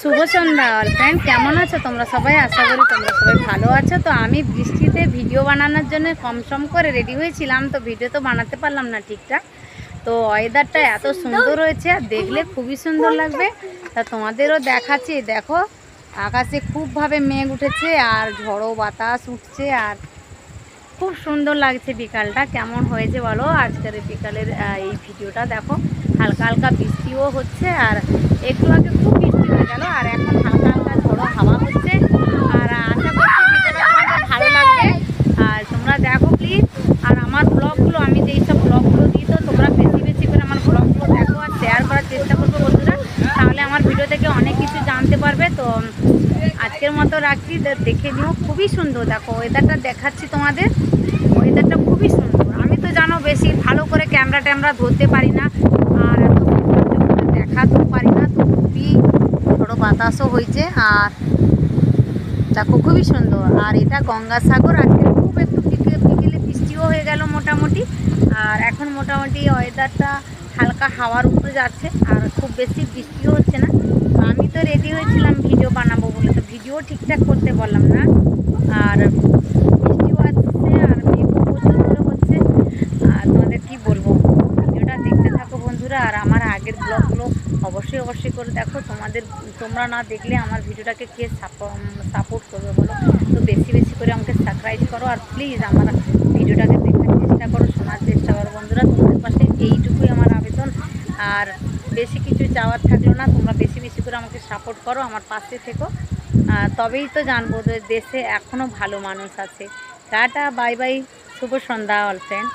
শুভ সন্ধ্যা all friend, কেমন আছো তোমরা সবাই? আশা করি তোমরা সবাই ভালো আছো। তো আমি বৃষ্টিতে ভিডিও বানানোর জন্য কম করে রেডি হয়েছিলাম, তো ভিডিও তো বানাতে পারলাম না ঠিকঠাক। তো ওয়েদারটা এত সুন্দর হয়েছে আর দেখলে খুবই সুন্দর লাগবে। তা তোমাদেরও দেখাচ্ছি, দেখো আকাশে খুবভাবে মেঘ উঠেছে আর ঝড়ো বাতাস উঠছে আর খুব সুন্দর লাগছে। বিকালটা কেমন হয়েছে বলো? আজকের বিকালের এই ভিডিওটা দেখো, হালকা হালকা বৃষ্টিও হচ্ছে আর একটু আগে খুব বৃষ্টি হয়ে গেল আর এখন হালকা হালকা ঝড়ো হাওয়া হচ্ছে। আর আশা করছি ভিডিওটা তোমাদের ভালো লাগবে আর তোমরা দেখো প্লিজ। আর আমার ব্লগগুলো, আমি যেই সব ব্লগগুলো দিই, তো তোমরা বেশি করে আমার ব্লগগুলো দেখো আর শেয়ার করার চেষ্টা করবো বন্ধুরা, তাহলে আমার ভিডিও থেকে অনেক কিছু জানতে পারবে। তো আজকের মতো রাখছি, দেখে নিও। খুবই সুন্দর, দেখো ওয়েদারটা দেখাচ্ছি তোমাদের। ওয়েদারটা খুবই সুন্দর। আমি তো জানো বেশি ভালো করে ক্যামেরা ধরতে পারি না আর এত দেখাতেও পারি না, তো খুবই ঝড়ো বাতাসও হয়েছে আর দেখো খুবই সুন্দর। আর এটা গঙ্গাসাগর। আজকে খুব একটু বিকেলে বৃষ্টিও হয়ে গেল মোটামুটি, আর এখন মোটামুটি ওয়েদারটা হালকা হাওয়ার উপরে যাচ্ছে আর খুব বেশি বৃষ্টিও হচ্ছে না। আমি তো রেডি হয়েছিলাম ভিডিও বানাবো বলে, তো ভিডিও ঠিকঠাক করতে পারলাম না। আর বৃষ্টিও আসছে আর মেঘও প্রচুর করে হচ্ছে। আর তোমাদের কি বলবো, ভিডিওটা দেখতে থাকো বন্ধুরা। আর আমার আগের ব্লগগুলো অবশ্যই করে দেখো। তোমরা না দেখলে আমার ভিডিওটাকে কে সাপোর্ট করবে বলো? তো বেশি করে আমাকে সাবস্ক্রাইব করো আর প্লিজ আমার ভিডিওটাকে দেখার চেষ্টা করো, শোনার চেষ্টা করো বন্ধুরা। তোমাদের পাশে এইটুকুই আমার আবেদন। আর বেশি কিছু চাওয়ার থাকলো না, তোমরা বেশি করে আমাকে সাপোর্ট করো, আমার পাশে থেকো। তবেই তো জানবো যে দেশে এখনও ভালো মানুষ আছে। টাটা, বাই বাই, শুভ সন্ধ্যা অল ফ্রেন্ড।